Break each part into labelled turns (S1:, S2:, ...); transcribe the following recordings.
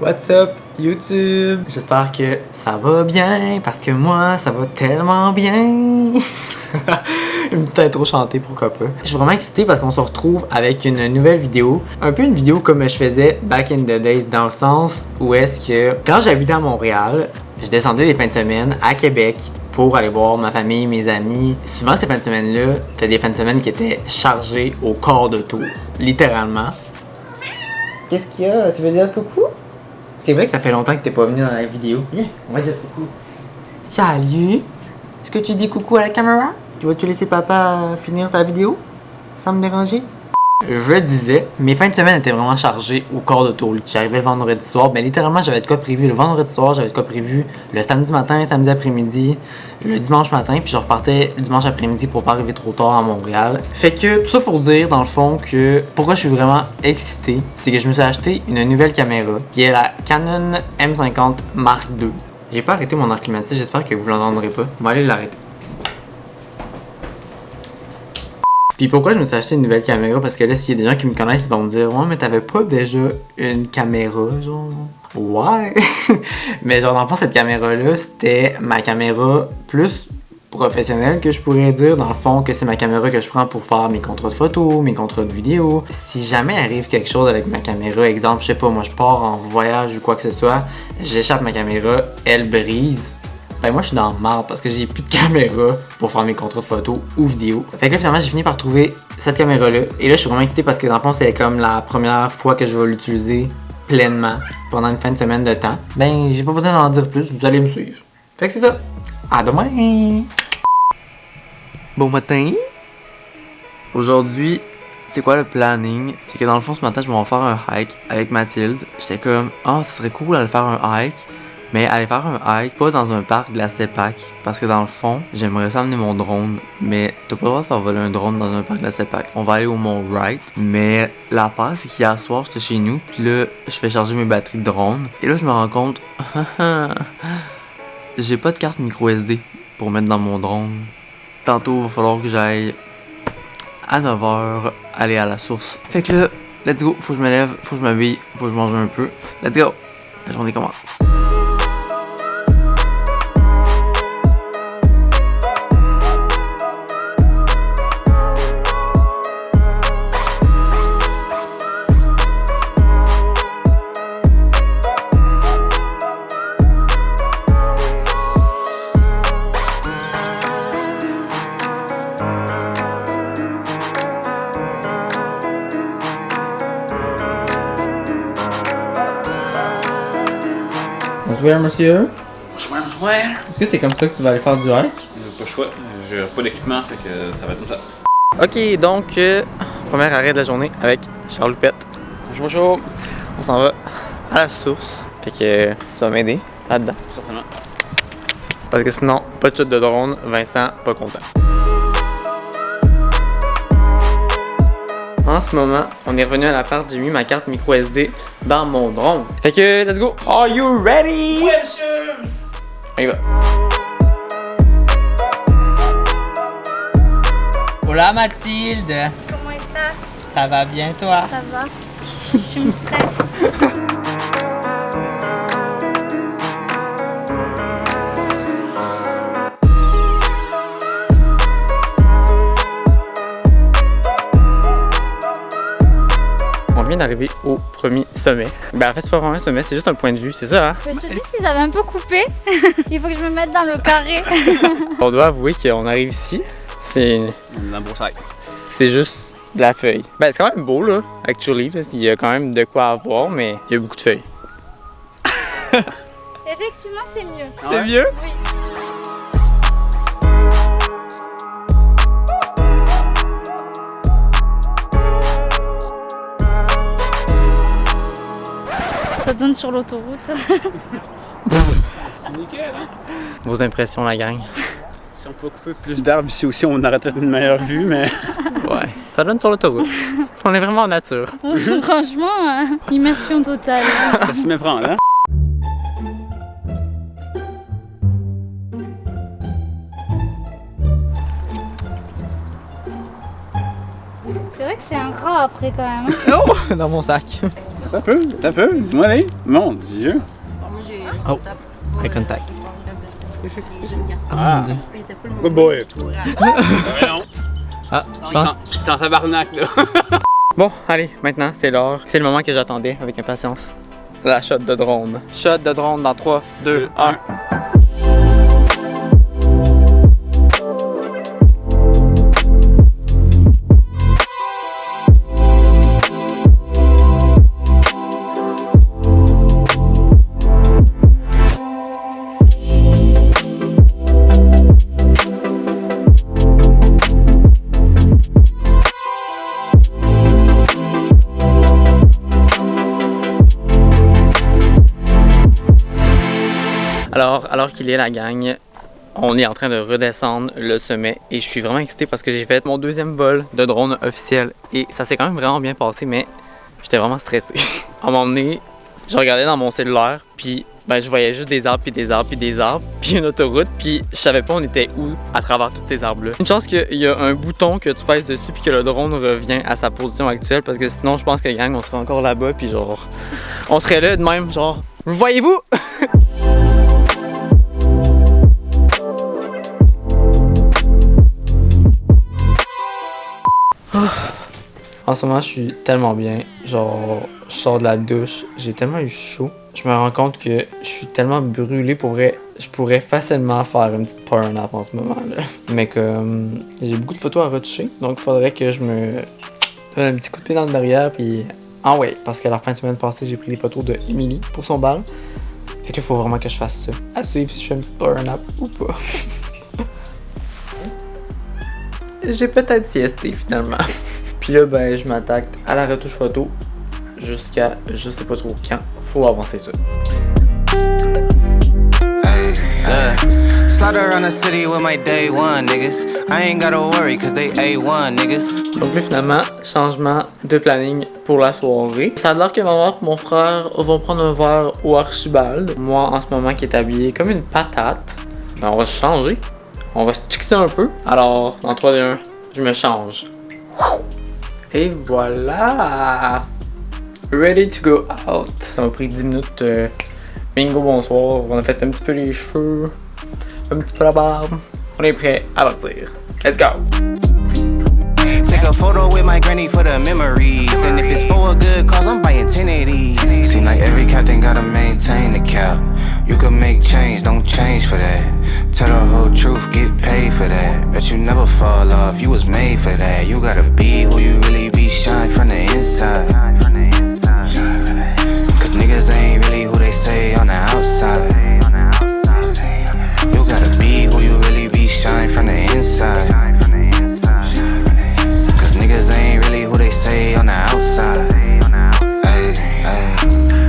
S1: What's up YouTube? J'espère que ça va bien parce que moi ça va tellement bien. Une petite intro chantée, pourquoi pas. Je suis vraiment excité parce qu'on se retrouve avec une nouvelle vidéo. Un peu une vidéo comme je faisais back in the days, dans le sens où est-ce que quand j'habitais à Montréal, je descendais des fins de semaine à Québec pour aller voir ma famille, mes amis. Souvent ces fins de semaine-là, t'as des fins de semaine qui étaient chargées au quart de tour, littéralement. Qu'est-ce qu'il y a? Tu veux dire coucou? C'est vrai que ça fait longtemps que t'es pas venu dans la vidéo. Viens, on va dire coucou. Salut! Est-ce que tu dis coucou à la caméra? Tu vas-tu laisser papa finir sa vidéo? Sans me déranger? Je disais, mes fins de semaine étaient vraiment chargées au quart de tour. J'arrivais le vendredi soir, ben littéralement j'avais de quoi prévu le vendredi soir, j'avais de quoi prévu le samedi matin, samedi après-midi, le dimanche matin, puis je repartais le dimanche après-midi pour pas arriver trop tard à Montréal. Fait que tout ça pour dire dans le fond que pourquoi je suis vraiment excité, c'est que je me suis acheté une nouvelle caméra qui est la Canon M50 Mark II. J'ai pas arrêté mon air climatisé, j'espère que vous l'entendrez pas. On va aller l'arrêter. Puis pourquoi je me suis acheté une nouvelle caméra? Parce que là, s'il y a des gens qui me connaissent, ils vont me dire « Ouais, mais t'avais pas déjà une caméra, genre? » Ouais! Mais genre, dans le fond, cette caméra-là, c'était ma caméra plus professionnelle, que je pourrais dire. Dans le fond, que c'est ma caméra que je prends pour faire mes contrats de photos, mes contrats de vidéos. Si jamais arrive quelque chose avec ma caméra, exemple, je sais pas, moi je pars en voyage ou quoi que ce soit, j'échappe ma caméra, elle brise. Ben moi je suis dans le marde parce que j'ai plus de caméra pour faire mes contrats de photos ou vidéos. Fait que là finalement j'ai fini par trouver cette caméra là. Et là je suis vraiment excité parce que dans le fond c'est comme la première fois que je vais l'utiliser pleinement pendant une fin de semaine de temps. Ben j'ai pas besoin d'en dire plus, vous allez me suivre. Fait que c'est ça. À demain! Bon matin! Aujourd'hui, c'est quoi le planning? C'est que dans le fond ce matin je vais faire un hike avec Mathilde. J'étais comme, oh ça serait cool d'aller faire un hike. Mais aller faire un hike, pas dans un parc de la CEPAC, parce que dans le fond, j'aimerais ça amener mon drone, mais t'as pas le droit de faire voler un drone dans un parc de la CEPAC. On va aller au Mont Wright, mais l'affaire c'est qu'hier soir, j'étais chez nous, puis là, je fais charger mes batteries de drone, et là, je me rends compte, j'ai pas de carte micro SD pour mettre dans mon drone. Tantôt, il va falloir que j'aille à 9h aller à la source. Fait que là, let's go, faut que je me lève, faut que je m'habille, faut que je mange un peu. Let's go! La journée commence. Bonsoir monsieur.
S2: Bonsoir, bonsoir.
S1: Est-ce que c'est comme ça que tu vas aller faire du hike?
S2: Pas le choix, j'ai pas d'équipement, fait que ça va être comme ça.
S1: Ok, donc, premier arrêt de la journée avec Charles Loupette.
S2: Bonjour, bonjour.
S1: On s'en va à la source. Fait que ça va m'aider là-dedans.
S2: Certainement.
S1: Parce que sinon, pas de chute de drone, Vincent, pas content. En ce moment, on est revenu à l'appart, j'ai mis ma carte micro SD dans mon drone. Fait que, let's go! Are you ready?
S2: Ouais, monsieur!
S1: On y va.
S3: Hola Mathilde,
S4: ¿Cómo estás?
S3: ça va bien toi?
S4: Ça va? Je me stresse.
S1: On vient d'arriver au premier sommet. Ben en fait c'est pas vraiment un sommet, c'est juste un point de vue, c'est ça hein?
S4: Je te dis s'ils avaient un peu coupé, il faut que je me mette dans le carré.
S1: On doit avouer qu'on arrive ici, c'est
S2: La broussaille.
S1: juste de la feuille. Ben c'est quand même beau là, actually, parce qu'il y a quand même de quoi avoir, mais il y a beaucoup de feuilles.
S4: Effectivement, c'est mieux.
S1: C'est mieux?
S4: Oui. Ça donne sur l'autoroute.
S2: C'est nickel, hein?
S1: Vos impressions la gang?
S2: Si on pouvait couper plus d'arbres ici aussi, on aurait peut-être une meilleure vue, mais...
S1: Ouais, ça donne sur l'autoroute. On est vraiment en nature.
S4: Franchement, immersion totale.
S2: Ça s'y méprendre, hein?
S4: C'est vrai que c'est un rat après quand même.
S1: Oh! Dans mon sac.
S2: Ça peut, dis-moi allez. Mon Dieu.
S1: Oh, eye contact.
S2: Ah, good boy. Non.
S1: Ah, je pense.
S2: T'es en tabarnak, là.
S1: Bon, allez, maintenant, c'est l'heure. C'est le moment que j'attendais avec impatience. La shot de drone. Shot de drone dans 3, 2, 1. Alors qu'il est la gang, on est en train de redescendre le sommet et je suis vraiment excité parce que j'ai fait mon deuxième vol de drone officiel et ça s'est quand même vraiment bien passé, mais j'étais vraiment stressé. À un moment donné, je regardais dans mon cellulaire puis ben, je voyais juste des arbres puis des arbres puis des arbres puis une autoroute puis je savais pas on était où à travers tous ces arbres là. Une chance qu'il y a un bouton que tu pèses dessus puis que le drone revient à sa position actuelle parce que sinon je pense que gang on serait encore là-bas puis genre on serait là de même genre voyez-vous? En ce moment, je suis tellement bien. Genre, je sors de la douche, j'ai tellement eu chaud. Je me rends compte que je suis tellement brûlé pour vrai. Je pourrais facilement faire une petite power nap en ce moment-là. Mais comme j'ai beaucoup de photos à retoucher, donc il faudrait que je me donne un petit coup de pied dans le derrière. Puis, ah ouais, parce que la fin de semaine passée, j'ai pris des photos de Emily pour son bal. Fait qu'il faut vraiment que je fasse ça. À suivre si je fais une petite power nap ou pas. J'ai peut-être siesté finalement. Puis là, ben, je m'attaque à la retouche photo jusqu'à je sais pas trop quand. Faut avancer ça. Donc là, finalement, changement de planning pour la soirée. Ça a l'air que ma mère et mon frère vont prendre un verre au Archibald. Moi, en ce moment, qui est habillé comme une patate. Ben, on va se changer. On va se chixer un peu. Alors, en 3, 2, 1, je me change. Et voilà! Ready to go out. Ça m'a pris 10 minutes. Bingo, bonsoir. On a fait un petit peu les cheveux, un petit peu la barbe. On est prêt à partir. Let's go!
S5: Take a photo with my granny for the memories. And if it's for a good cause, I'm buying 10 of these. Seem like every captain gotta maintain the cap. You can make change, don't change for that. Tell the whole truth, get paid for that. Bet you never fall off, you was made for that. You gotta be who you really be, shine from the inside. Cause niggas ain't really who they say on the outside. You gotta be who you really be, shine from the inside. Cause niggas ain't really who they say on the outside.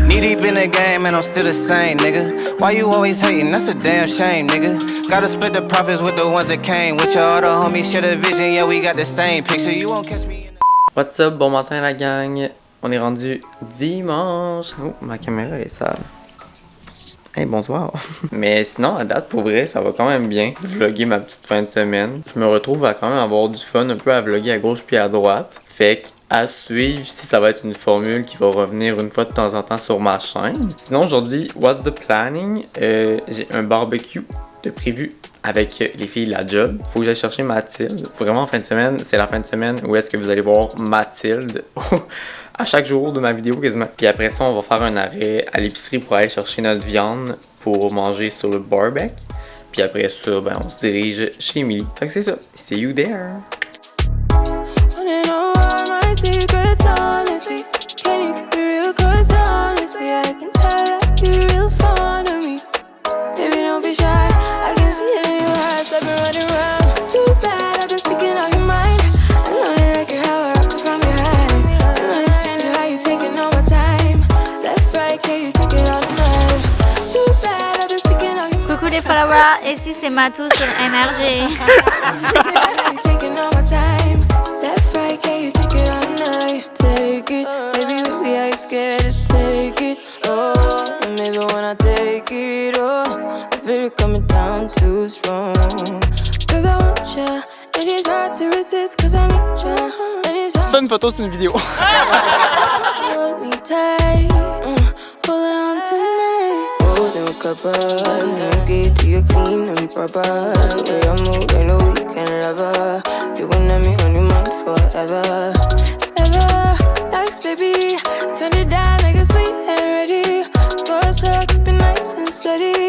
S5: Knee deep in the game and I'm still the same, nigga. Why you always hating? That's a damn shame, nigga. Gotta split the profits with the ones that came with you. All the homies share the vision, yeah, we got the same picture. You won't catch me in the...
S1: What's up, bon matin la gang. On est rendu dimanche. Oh, ma caméra est sale. Hey, bonsoir. Mais sinon, à date, pour vrai, ça va quand même bien. Vlogger ma petite fin de semaine. Je me retrouve à quand même avoir du fun un peu à vlogger à gauche puis à droite. Fait qu'à suivre si ça va être une formule qui va revenir une fois de temps en temps sur ma chaîne. Sinon, aujourd'hui, what's the planning? J'ai un barbecue de prévu avec les filles de la job. Faut que j'aille chercher Mathilde. Vraiment, en fin de semaine, c'est la fin de semaine où est-ce que vous allez voir Mathilde à chaque jour de ma vidéo quasiment. Puis après ça, on va faire un arrêt à l'épicerie pour aller chercher notre viande pour manger sur le barbecue. Puis après ça, ben, on se dirige chez Emily. Fait que c'est ça. See you there!
S4: Coucou les followers, ici c'est Matou sur MRG.
S1: C'est pas une photo, c'est une vidéo.
S6: tight. Holding on tonight. Golden copper, let me get to you clean and proper. Way I move, I know you can love her. You gon' let me on your mind forever. Ever, thanks baby. Turn it down like a sweet and ready. Go slow, keep it nice and steady.